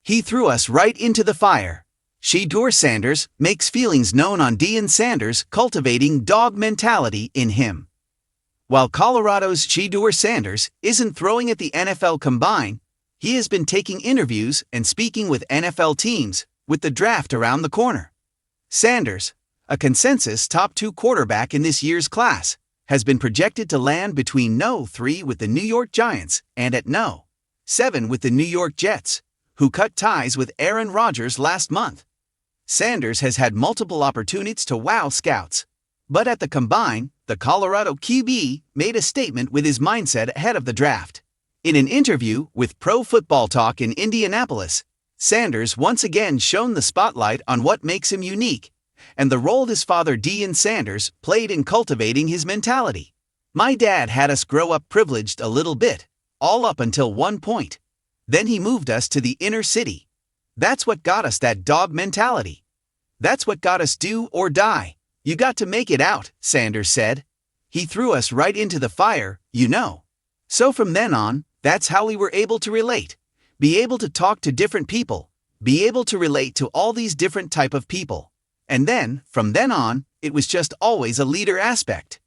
He threw us right into the fire. Shedeur Sanders makes feelings known on Deion Sanders cultivating dog mentality in him. While Colorado's Shedeur Sanders isn't throwing at the NFL Combine, he has been taking interviews and speaking with NFL teams with the draft around the corner. Sanders, a consensus top 2 quarterback in this year's class, has been projected to land between No. 3 with the New York Giants and at No. 7 with the New York Jets, who cut ties with Aaron Rodgers last month. Sanders has had multiple opportunities to wow scouts, but at the Combine, the Colorado QB made a statement with his mindset ahead of the draft. In an interview with Pro Football Talk in Indianapolis, Sanders once again shone the spotlight on what makes him unique and the role his father Deion Sanders played in cultivating his mentality. "My dad had us grow up privileged a little bit, all up until one point. Then he moved us to the inner city. That's what got us that dog mentality. That's what got us do or die. You got to make it out," Sanders said. "He threw us right into the fire, you know. So from then on, that's how we were able to relate. Be able to talk to different people. Be able to relate to all these different type of people. And then, from then on, it was just always a leader aspect."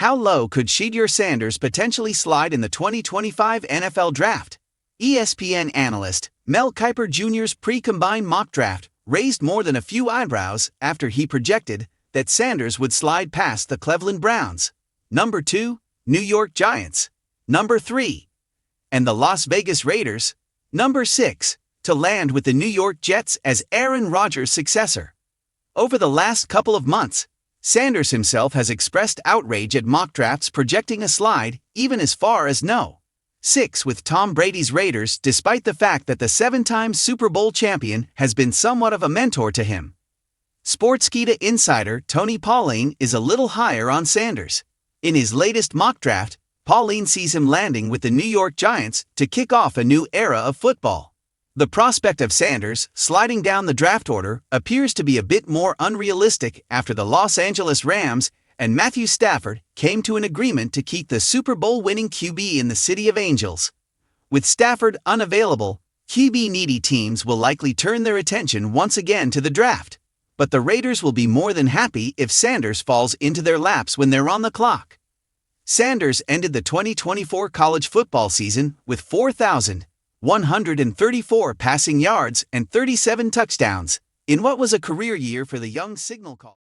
How low could Shedeur Sanders potentially slide in the 2025 NFL Draft? ESPN analyst Mel Kiper Jr.'s pre-combine mock draft raised more than a few eyebrows after he projected that Sanders would slide past the Cleveland Browns, number 2, New York Giants, number 3, and the Las Vegas Raiders, number 6, to land with the New York Jets as Aaron Rodgers' successor. Over the last couple of months, Sanders himself has expressed outrage at mock drafts projecting a slide even as far as No. 6 with Tom Brady's Raiders, despite the fact that the 7-time Super Bowl champion has been somewhat of a mentor to him. Sportskeeda insider Tony Pauline is a little higher on Sanders. In his latest mock draft, Pauline sees him landing with the New York Giants to kick off a new era of football. The prospect of Sanders sliding down the draft order appears to be a bit more unrealistic after the Los Angeles Rams and Matthew Stafford came to an agreement to keep the Super Bowl-winning QB in the City of Angels. With Stafford unavailable, QB-needy teams will likely turn their attention once again to the draft. But the Raiders will be more than happy if Sanders falls into their laps when they're on the clock. Sanders ended the 2024 college football season with 4,134 passing yards and 37 touchdowns in what was a career year for the young signal caller.